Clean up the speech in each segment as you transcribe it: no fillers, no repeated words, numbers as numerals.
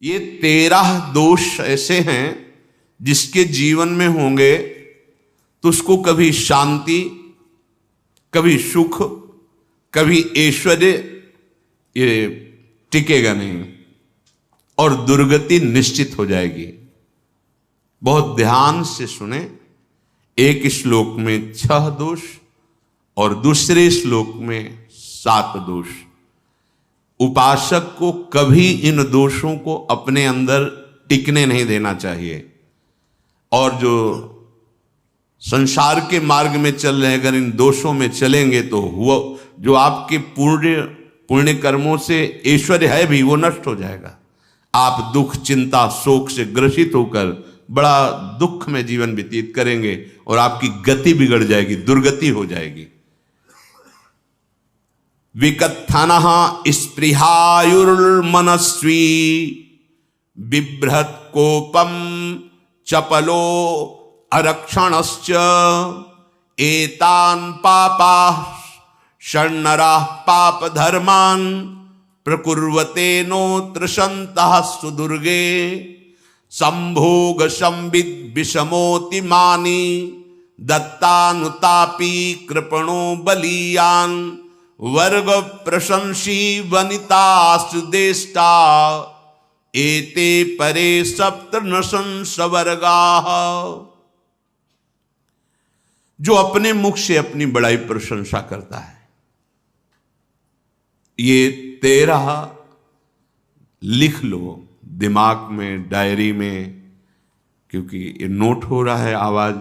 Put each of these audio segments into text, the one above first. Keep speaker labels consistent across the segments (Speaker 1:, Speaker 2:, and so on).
Speaker 1: ये 13 दोष ऐसे हैं जिसके जीवन में होंगे तो उसको कभी शांति, कभी सुख, कभी ऐश्वर्य ये टिकेगा नहीं और दुर्गति निश्चित हो जाएगी। बहुत ध्यान से सुने। एक श्लोक में 6 दोष और दूसरे श्लोक में 7 दोष। उपासक को कभी इन दोषों को अपने अंदर टिकने नहीं देना चाहिए। और जो संसार के मार्ग में चल रहे हैं, अगर इन दोषों में चलेंगे तो हुआ जो आपके पुण्य कर्मों से ऐश्वर्य है भी वो नष्ट हो जाएगा। आप दुख, चिंता, शोक से ग्रसित होकर बड़ा दुख में जीवन व्यतीत करेंगे और आपकी गति बिगड़ जाएगी, दुर्गति हो जाएगी। विकत्थनः स्पृहायुर्मनस्वी बिभ्रत कोपम चपलो अरक्षणश्च एतान् पापाः षण्णराः पाप धर्मान् प्रकुर्वते नोत्र सन्तः सुदुर्गे संभोग संविद विषमोति मानी दत्तानुतापी कृपणो बलीयान वर्ग प्रशंसी वनितास्तु देष्टा एते परे सप्तनशंस वर्गाः। जो अपने मुख से अपनी बड़ाई प्रशंसा करता है, ये 13 लिख लो दिमाग में, डायरी में, क्योंकि ये नोट हो रहा है, आवाज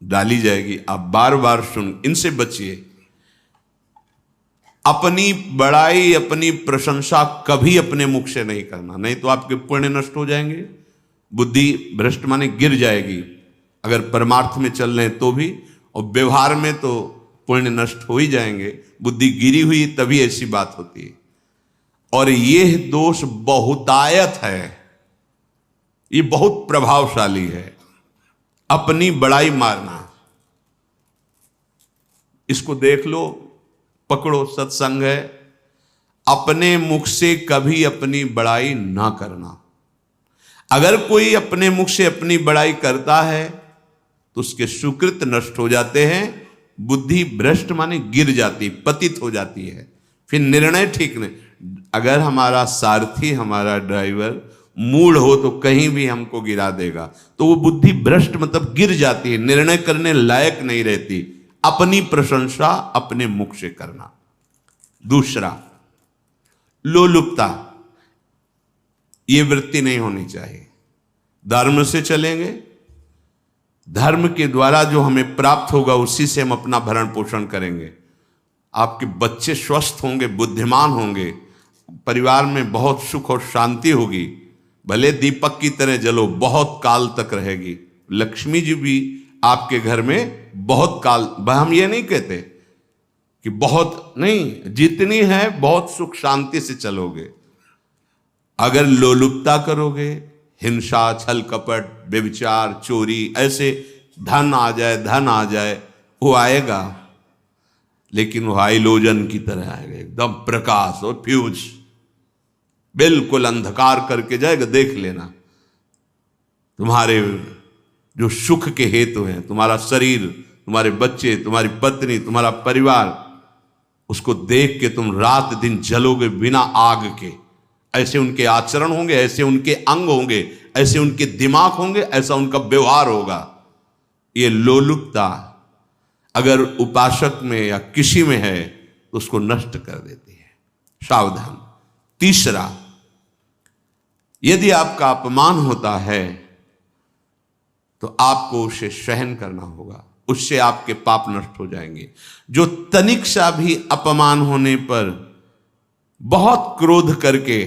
Speaker 1: डाली जाएगी, आप बार बार सुन, इनसे बचिए। अपनी बड़ाई, अपनी प्रशंसा कभी अपने मुख से नहीं करना, नहीं तो आपके पुण्य नष्ट हो जाएंगे, बुद्धि भ्रष्ट माने गिर जाएगी। अगर परमार्थ में चल रहे हैं तो भी, और व्यवहार में तो पुण्य नष्ट हो ही जाएंगे। बुद्धि गिरी हुई तभी ऐसी बात होती है। और यह दोष बहुतायत है, ये बहुत प्रभावशाली है। अपनी बड़ाई मारना, इसको देख लो, पकड़ो, सत्संग है। अपने मुख से कभी अपनी बड़ाई ना करना। अगर कोई अपने मुख से अपनी बड़ाई करता है तो उसके सुकृत नष्ट हो जाते हैं, बुद्धि भ्रष्ट माने गिर जाती, पतित हो जाती है, फिर निर्णय ठीक नहीं। अगर हमारा सारथी, हमारा ड्राइवर मूढ़ हो तो कहीं भी हमको गिरा देगा, तो वो बुद्धि भ्रष्ट मतलब गिर जाती है, निर्णय करने लायक नहीं रहती। अपनी प्रशंसा अपने मुख से करना। दूसरा, लोलुपता, ये वृत्ति नहीं होनी चाहिए। धर्म से चलेंगे, धर्म के द्वारा जो हमें प्राप्त होगा उसी से हम अपना भरण पोषण करेंगे। आपके बच्चे स्वस्थ होंगे, बुद्धिमान होंगे, परिवार में बहुत सुख और शांति होगी। भले दीपक की तरह जलो, बहुत काल तक रहेगी। लक्ष्मी जी भी आपके घर में बहुत काल, हम ये नहीं कहते कि बहुत नहीं, जितनी है बहुत सुख शांति से चलोगे। अगर लोलुपता करोगे, हिंसा, छल कपट, व्यभिचार, चोरी, ऐसे धन आ जाए, वो आएगा, लेकिन वो हाइलोजन की तरह आएगा, एकदम प्रकाश और फ्यूज, बिल्कुल अंधकार करके जाएगा। देख लेना, तुम्हारे जो सुख के हेतु हैं, तुम्हारा शरीर, तुम्हारे बच्चे, तुम्हारी पत्नी, तुम्हारा परिवार, उसको देख के तुम रात दिन जलोगे बिना आग के। ऐसे उनके आचरण होंगे, ऐसे उनके अंग होंगे, ऐसे उनके दिमाग होंगे, ऐसा उनका व्यवहार होगा। ये लोलुपता अगर उपासक में या किसी में है तो उसको नष्ट कर देती है। सावधान। तीसरा, यदि आपका अपमान होता है तो आपको उसे सहन करना होगा, उससे आपके पाप नष्ट हो जाएंगे। जो तनिक सा भी अपमान होने पर बहुत क्रोध करके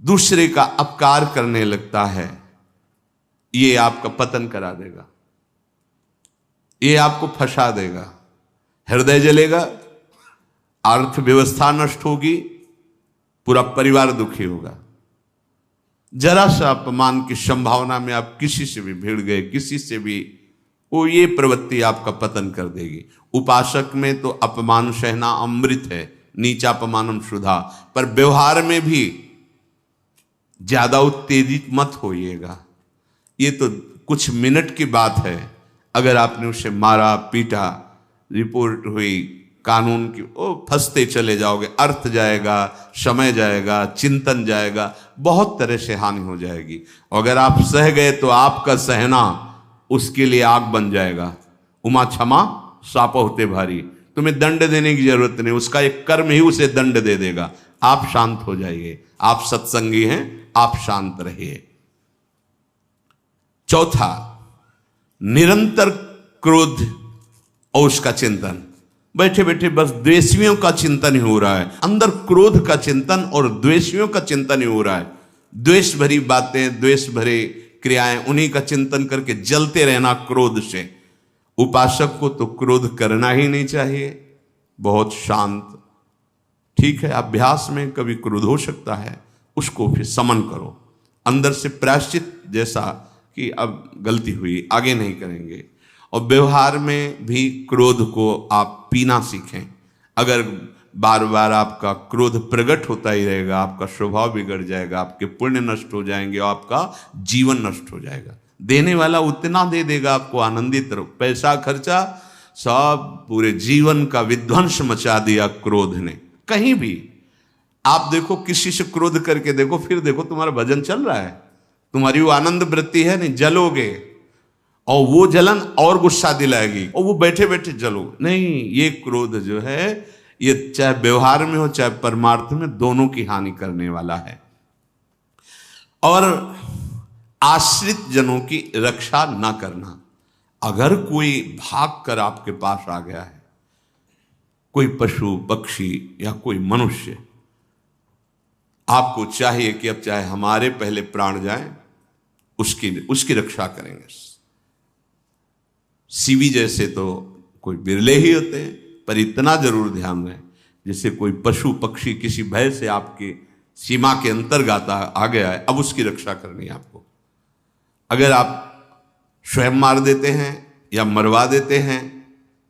Speaker 1: दूसरे का अपकार करने लगता है, ये आपका पतन करा देगा, ये आपको फंसा देगा, हृदय जलेगा, अर्थव्यवस्था नष्ट होगी, पूरा परिवार दुखी होगा। जरा सा अपमान की संभावना में आप किसी से भी भिड़ गए, किसी से भी, वो ये प्रवृत्ति आपका पतन कर देगी। उपासक में तो अपमान सहना अमृत है, नीचापमानम सुधा, पर व्यवहार में भी ज्यादा उत्तेजित मत होइएगा। ये तो कुछ मिनट की बात है, अगर आपने उसे मारा पीटा, रिपोर्ट हुई कानून की, ओ फंसते चले जाओगे, अर्थ जाएगा, समय जाएगा, चिंतन जाएगा, बहुत तरह से हानि हो जाएगी। अगर आप सह गए तो आपका सहना उसके लिए आग बन जाएगा। उमा क्षमा साप होते भारी, तुम्हें दंड देने की जरूरत नहीं, उसका एक कर्म ही उसे दंड दे देगा। आप शांत हो जाइए, आप सत्संगी हैं, आप शांत रहिए। चौथा, निरंतर क्रोध और उसका चिंतन। बैठे बैठे बस द्वेषियों का चिंतन ही हो रहा है, अंदर क्रोध का चिंतन और द्वेषियों का चिंतन ही हो रहा है। द्वेष भरी बातें, द्वेष भरे क्रियाएं, उन्हीं का चिंतन करके जलते रहना क्रोध से। उपासक को तो क्रोध करना ही नहीं चाहिए, बहुत शांत। ठीक है, अभ्यास में कभी क्रोध हो सकता है, उसको फिर समन करो, अंदर से प्रायश्चित जैसा कि अब गलती हुई, आगे नहीं करेंगे। और व्यवहार में भी क्रोध को आप पीना सीखें। अगर बार बार आपका क्रोध प्रकट होता ही रहेगा, आपका स्वभाव बिगड़ जाएगा, आपके पुण्य नष्ट हो जाएंगे और आपका जीवन नष्ट हो जाएगा। देने वाला उतना दे देगा आपको, आनंदित रहो। पैसा खर्चा, सब पूरे जीवन का विध्वंस मचा दिया क्रोध ने। कहीं भी आप देखो, किसी से क्रोध करके देखो, फिर देखो तुम्हारा भजन चल रहा है, तुम्हारी वो आनंद वृत्ति है नहीं, जलोगे और वो जलन और गुस्सा दिलाएगी और वो बैठे बैठे जलो नहीं। ये क्रोध जो है, ये चाहे व्यवहार में हो चाहे परमार्थ में, दोनों की हानि करने वाला है। और आश्रित जनों की रक्षा ना करना। अगर कोई भाग कर आपके पास आ गया है, कोई पशु पक्षी या कोई मनुष्य, आपको चाहिए कि अब चाहे हमारे पहले प्राण जाएं, उसकी रक्षा करेंगे। सीवी जैसे तो कोई बिरले ही होते हैं, पर इतना जरूर ध्यान रहे, जैसे कोई पशु पक्षी किसी भय से आपके सीमा के अंतर्गत आ गया है, अब उसकी रक्षा करनी है आपको। अगर आप स्वयं मार देते हैं या मरवा देते हैं,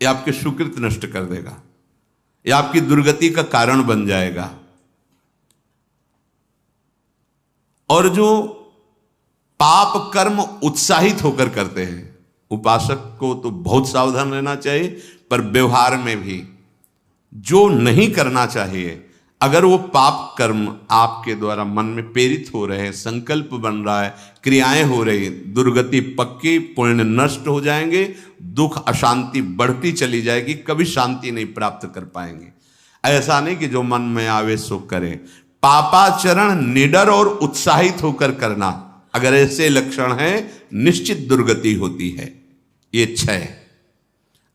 Speaker 1: या आपके सुकृत नष्ट कर देगा, या आपकी दुर्गति का कारण बन जाएगा। और जो पाप कर्म उत्साहित होकर करते हैं, उपासक को तो बहुत सावधान रहना चाहिए, पर व्यवहार में भी जो नहीं करना चाहिए, अगर वो पाप कर्म आपके द्वारा मन में प्रेरित हो रहे हैं, संकल्प बन रहा है, क्रियाएं हो रही, दुर्गति पक्की, पुण्य नष्ट हो जाएंगे, दुख अशांति बढ़ती चली जाएगी, कभी शांति नहीं प्राप्त कर पाएंगे। ऐसा नहीं कि जो मन में आवे सो करें। पापाचरण निडर और उत्साहित होकर करना, अगर ऐसे लक्षण है, निश्चित दुर्गति होती है। ये 6,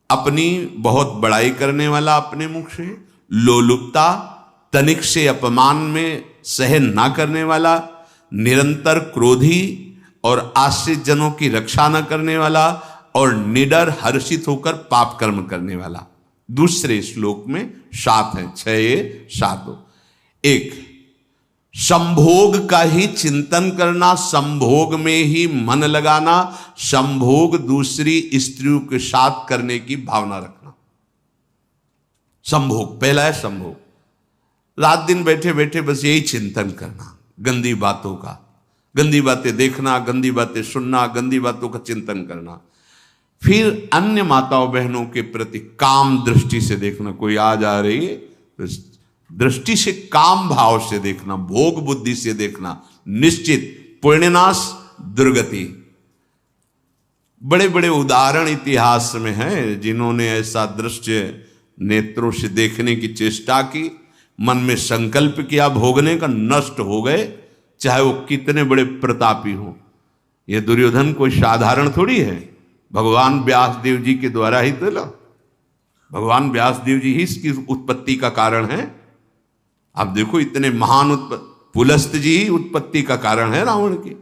Speaker 1: अपनी बहुत बड़ाई करने वाला अपने मुख से, लोलुपता, तनिक से अपमान में सहन ना करने वाला, निरंतर क्रोधी और आश्रित जनों की रक्षा न करने वाला, और निडर हर्षित होकर पाप कर्म करने वाला। दूसरे श्लोक में 7 है, 6 7 हो। 1, संभोग का ही चिंतन करना, संभोग में ही मन लगाना, संभोग दूसरी स्त्रियों के साथ करने की भावना रखना। संभोग पहला है, संभोग। रात दिन बैठे बैठे बस यही चिंतन करना, गंदी बातों का, गंदी बातें देखना, गंदी बातें सुनना, गंदी बातों का चिंतन करना। फिर अन्य माताओं बहनों के प्रति काम दृष्टि से देखना, कोई आ जा रही है तो दृष्टि से, काम भाव से देखना, भोग बुद्धि से देखना, निश्चित पुण्यनाश दुर्गति। बड़े बड़े उदाहरण इतिहास में हैं जिन्होंने ऐसा दृश्य नेत्रों से देखने की चेष्टा की, मन में संकल्प किया भोगने का, नष्ट हो गए, चाहे वो कितने बड़े प्रतापी हो। ये दुर्योधन कोई साधारण थोड़ी है, भगवान व्यास देव जी के द्वारा ही तो लो, भगवान व्यास देव जी ही इसकी उत्पत्ति का कारण है। आप देखो, इतने महान पुलस्त जी ही उत्पत्ति का कारण है रावण की।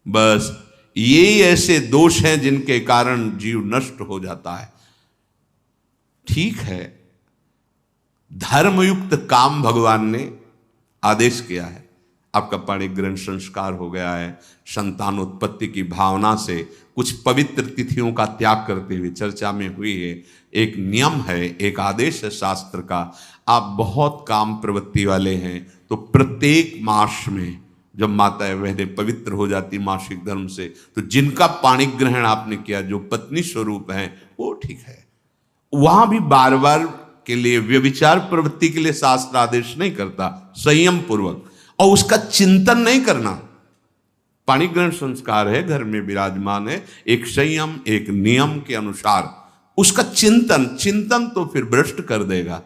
Speaker 1: बस यही ऐसे दोष हैं जिनके कारण जीव नष्ट हो जाता है। ठीक है, धर्मयुक्त काम भगवान ने आदेश किया है, आपका पाणिक ग्रंथ संस्कार हो गया है, संतानोत्पत्ति की भावना से कुछ पवित्र तिथियों का त्याग करते हुए चर्चा में हुई है। एक नियम है, एक आदेश है शास्त्र का, आप बहुत काम प्रवृत्ति वाले हैं तो प्रत्येक मास में जब माताएं बहनें पवित्र हो जाती मासिक धर्म से, तो जिनका पाणी ग्रहण आपने किया, जो पत्नी स्वरूप है, वो ठीक है। वहां भी बार बार के लिए व्यभिचार प्रवृत्ति के लिए शास्त्र आदेश नहीं करता, संयम पूर्वक, और उसका चिंतन नहीं करना। पाणी ग्रहण संस्कार है, घर में विराजमान है, एक संयम एक नियम के अनुसार उसका चिंतन तो फिर भ्रष्ट कर देगा।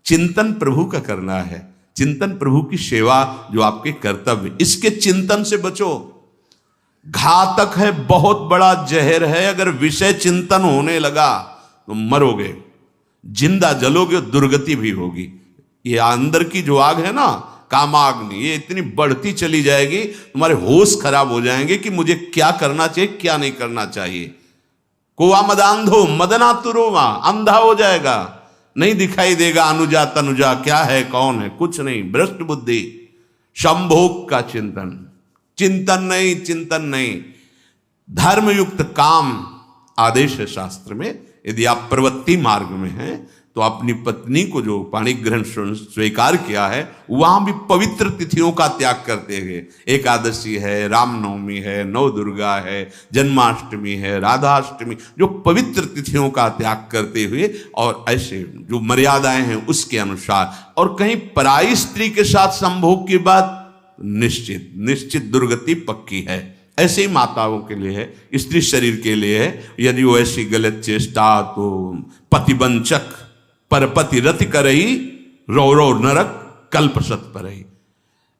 Speaker 1: चिंतन प्रभु का करना है, चिंतन प्रभु की सेवा जो आपके कर्तव्य, इसके चिंतन से बचो। घातक है, बहुत बड़ा जहर है। अगर विषय चिंतन होने लगा तो मरोगे, जिंदा जलोगे, दुर्गति भी होगी। ये अंदर की जो आग है ना, कामाग्नि, ये इतनी बढ़ती चली जाएगी, तुम्हारे होश खराब हो जाएंगे कि मुझे क्या करना चाहिए क्या नहीं करना चाहिए। कोवा मदांधो मदनातुरोमा, अंधा हो जाएगा, नहीं दिखाई देगा अनुजा तनुजा क्या है कौन है, कुछ नहीं, भ्रष्ट बुद्धि। संभोग का चिंतन नहीं। धर्मयुक्त काम आदेश है शास्त्र में। यदि आप प्रवृत्ति मार्ग में हैं तो अपनी पत्नी को जो पाणी ग्रहण स्वीकार किया है, वहां भी पवित्र तिथियों का त्याग करते हुए, एकादशी है, रामनवमी है, नव दुर्गा है, जन्माष्टमी है, राधाष्टमी, जो पवित्र तिथियों का त्याग करते हुए, और ऐसे जो मर्यादाएं हैं उसके अनुसार, और कहीं पराई स्त्री के साथ संभोग की बात निश्चित दुर्गति पक्की है। ऐसे ही माताओं के लिए है, स्त्री शरीर के लिए है। यदि वो ऐसी गलत चेष्टा, तो पतिवंचक परपति रति करही, रौ नरक कल्पसत परही।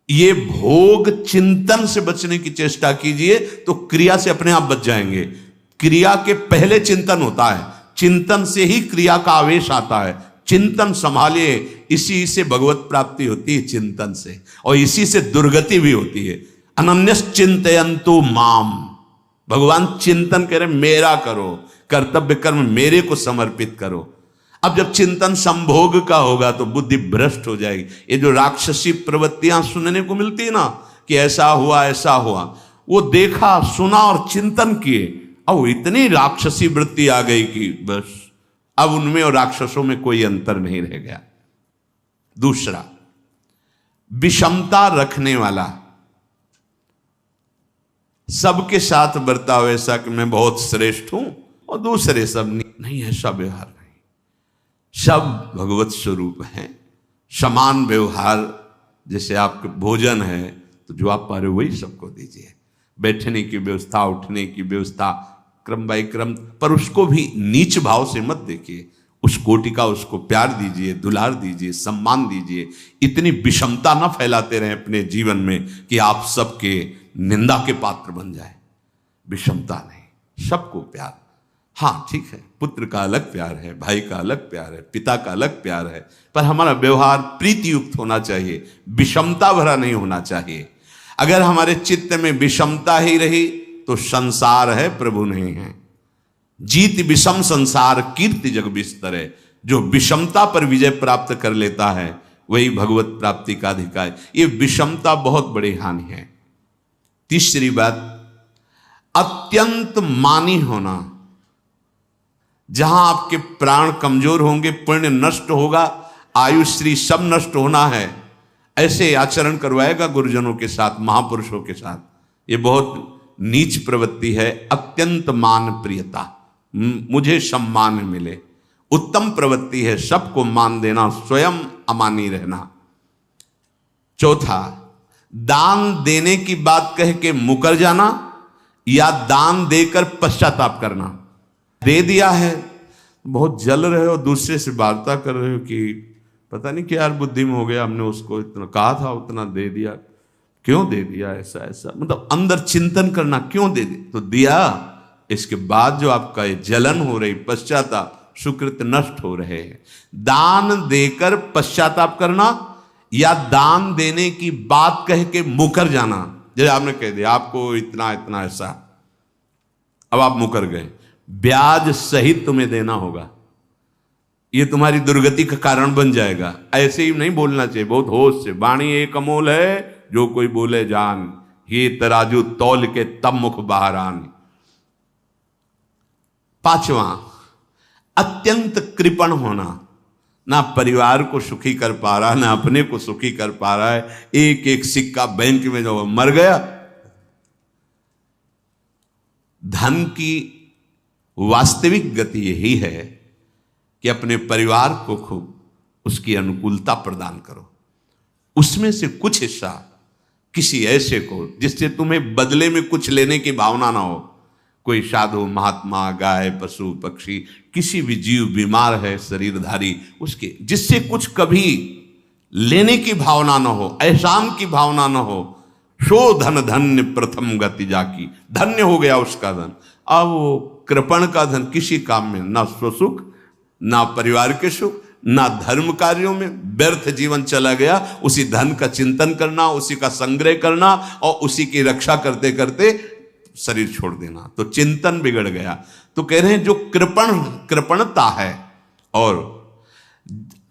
Speaker 1: ये भोग चिंतन से बचने की चेष्टा कीजिए तो क्रिया से अपने आप बच जाएंगे। क्रिया के पहले चिंतन होता है, चिंतन से ही क्रिया का आवेश आता है। चिंतन संभालिए, इसी से भगवत प्राप्ति होती है, चिंतन से, और इसी से दुर्गति भी होती है। अनन्यश्चिन्तयन्तु माम, भगवान चिंतन करें, मेरा करो, कर्तव्य कर्म मेरे को समर्पित करो। अब जब चिंतन संभोग का होगा तो बुद्धि भ्रष्ट हो जाएगी। ये जो राक्षसी प्रवृत्तियां सुनने को मिलती है ना, कि ऐसा हुआ, वो देखा सुना और चिंतन किए, अब इतनी राक्षसी वृत्ति आ गई कि बस अब उनमें और राक्षसों में कोई अंतर नहीं रह गया। दूसरा, विषमता रखने वाला, सबके साथ बर्ताव ऐसा कि मैं बहुत श्रेष्ठ हूं और दूसरे सब नहीं, ऐसा व्यवहार नहीं। सब भगवत स्वरूप हैं, समान व्यवहार। जैसे आपके भोजन है तो जो आप पा रहे हो वही सबको दीजिए, बैठने की व्यवस्था, उठने की व्यवस्था, क्रम बाई क्रम, पर उसको भी नीच भाव से मत देखिए। उस कोटि का उसको प्यार दीजिए, दुलार दीजिए, सम्मान दीजिए। इतनी विषमता न फैलाते रहें अपने जीवन में कि आप सबके निंदा के पात्र बन जाए। विषमता नहीं, सबको प्यार। हाँ ठीक है, पुत्र का अलग प्यार है, भाई का अलग प्यार है, पिता का अलग प्यार है, पर हमारा व्यवहार प्रीति युक्त होना चाहिए, विषमता भरा नहीं होना चाहिए। अगर हमारे चित्त में विषमता ही रही तो संसार है, प्रभु नहीं है। जीत विषम संसार कीर्ति जग बिस्तर है। जो विषमता पर विजय प्राप्त कर लेता है वही भगवत प्राप्ति का अधिकारी। ये विषमता बहुत बड़ी हानि है। तीसरी बात, अत्यंत मानी होना। जहां आपके प्राण कमजोर होंगे, पुण्य नष्ट होगा, आयुश्री सब नष्ट होना है, ऐसे आचरण करवाएगा गुरुजनों के साथ, महापुरुषों के साथ। ये बहुत नीच प्रवृत्ति है। अत्यंत मान प्रियता, मुझे सम्मान मिले, उत्तम प्रवृत्ति है। सबको मान देना, स्वयं अमानी रहना। चौथा, दान देने की बात कह के मुकर जाना या दान देकर पश्चाताप करना। दे दिया है, बहुत जल रहे हो, दूसरे से वार्ता कर रहे हो कि पता नहीं क्या यार बुद्धि में हो गया, हमने उसको इतना कहा था, उतना दे दिया, क्यों दे दिया, ऐसा मतलब अंदर चिंतन करना, क्यों दे दिया तो दिया। इसके बाद जो आपका ये जलन हो रही, पश्चाताप, सुकृत नष्ट हो रहे हैं। दान देकर पश्चाताप करना या दान देने की बात कह के मुकर जाना। जैसे आपने कह दिया आपको इतना इतना ऐसा, अब आप मुकर गए, ब्याज सहित तुम्हें देना होगा, ये तुम्हारी दुर्गति का कारण बन जाएगा। ऐसे ही नहीं बोलना चाहिए, बहुत होश से। वाणी एक अमोल है, जो कोई बोले जान, ये तराजू तौल के तब मुख बाहर आन। पांचवा, अत्यंत कृपण होना। ना परिवार को सुखी कर पा रहा, ना अपने को सुखी कर पा रहा है। एक एक सिक्का बैंक में जो मर गया। धन की वास्तविक गति यही है कि अपने परिवार को खूब उसकी अनुकूलता प्रदान करो, उसमें से कुछ हिस्सा किसी ऐसे को जिससे तुम्हें बदले में कुछ लेने की भावना ना हो। कोई साधु महात्मा, गाय, पशु पक्षी, किसी भी जीव बीमार है शरीरधारी, उसके जिससे कुछ कभी लेने की भावना ना हो, एहसान की भावना ना हो। सो धन धन्य प्रथम गति जाकी, धन्य हो गया उसका धन। अब वो कृपण का धन किसी काम में ना स्वसुख, ना परिवार के सुख, ना धर्म कार्यों में, व्यर्थ जीवन चला गया। उसी धन का चिंतन करना, उसी का संग्रह करना और उसी की रक्षा करते करते शरीर छोड़ देना, तो चिंतन बिगड़ गया। तो कह रहे हैं जो कृपणता है और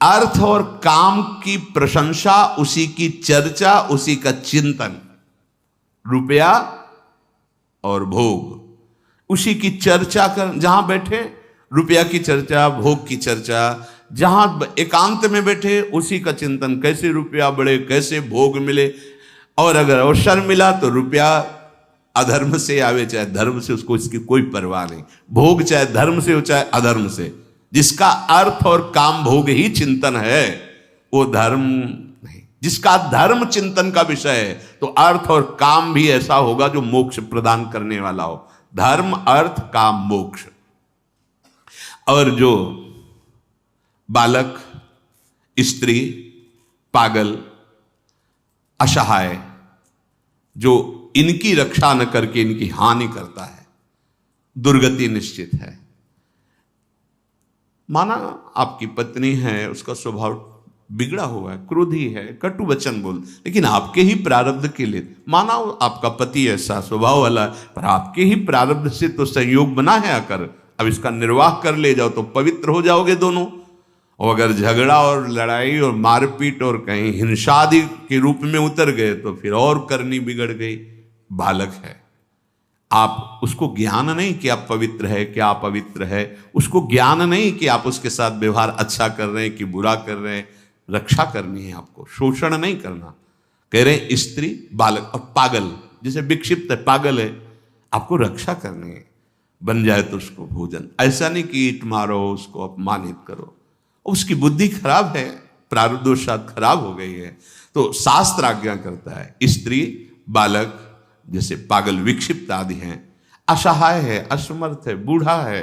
Speaker 1: अर्थ और काम की प्रशंसा, उसी की चर्चा, उसी का चिंतन, रुपया और भोग, उसी की चर्चा कर, जहां बैठे रुपया की चर्चा, भोग की चर्चा, जहां एकांत में बैठे उसी का चिंतन, कैसे रुपया बढ़े, कैसे भोग मिले। और अगर अवसर मिला तो रुपया अधर्म से आवे चाहे धर्म से, उसको इसकी कोई परवाह नहीं। भोग चाहे धर्म से हो चाहे अधर्म से, जिसका अर्थ और काम भोग ही चिंतन है वो धर्म नहीं। जिसका धर्म चिंतन का विषय है तो अर्थ और काम भी ऐसा होगा जो मोक्ष प्रदान करने वाला हो। धर्म, अर्थ, काम, मोक्ष। और जो बालक, स्त्री, पागल, असहाय, जो इनकी रक्षा न करके इनकी हानि करता है, दुर्गति निश्चित है। माना आपकी पत्नी है, उसका स्वभाव बिगड़ा हुआ है, क्रोधी है, कटु वचन बोल, लेकिन आपके ही प्रारब्ध के लिए, माना आपका पति ऐसा स्वभाव वाला, पर आपके ही प्रारब्ध से तो संयोग बना है आकर, अब इसका निर्वाह कर ले जाओ तो पवित्र हो जाओगे दोनों। और अगर झगड़ा और लड़ाई और मारपीट और कहीं हिंसादि के रूप में उतर गए तो फिर और करनी बिगड़ गई। बालक है, आप उसको ज्ञान नहीं कि आप पवित्र है, कि आप पवित्र है, उसको ज्ञान नहीं कि आप उसके साथ व्यवहार अच्छा कर रहे हैं कि बुरा कर रहे हैं। रक्षा करनी है आपको, शोषण नहीं करना। कह रहे हैं स्त्री, बालक और पागल, जैसे विक्षिप्त है, पागल है, आपको रक्षा करनी है। बन जाए तो उसको भोजन, ऐसा नहीं कि ईंट मारो, उसको अपमानित करो। उसकी बुद्धि खराब है, प्रारब्धवशात खराब हो गई है, तो शास्त्र आज्ञा करता है स्त्री, बालक, जैसे पागल, विक्षिप्त आदि हैं, असहाय है, असमर्थ है, बूढ़ा है,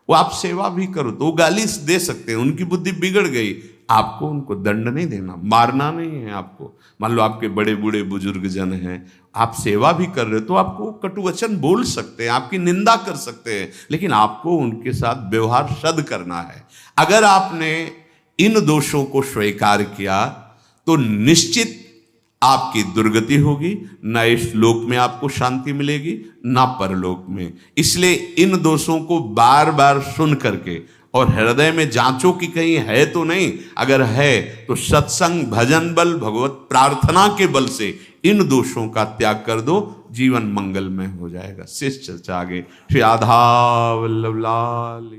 Speaker 1: वो आप सेवा भी करो तो वो गाली दे सकते हैं, उनकी बुद्धि बिगड़ गई। आपको उनको दंड नहीं देना, मारना नहीं है आपको। मान लो आपके बड़े बूढ़े बुजुर्ग जन हैं, आप सेवा भी कर रहे हो तो आपको कटुवचन बोल सकते हैं, आपकी निंदा कर सकते हैं, लेकिन आपको उनके साथ व्यवहार सद करना है। अगर आपने इन दोषों को स्वीकार किया तो निश्चित आपकी दुर्गति होगी, न इस लोक में आपको शांति मिलेगी ना परलोक में। इसलिए इन दोषों को बार बार सुन करके और हृदय में जांचो कि कहीं है तो नहीं। अगर है तो सत्संग, भजन बल, भगवत प्रार्थना के बल से इन दोषों का त्याग कर दो, जीवन मंगलमय हो जाएगा। शेष चर्चा आगे। श्री राधा वल्लभ लाल।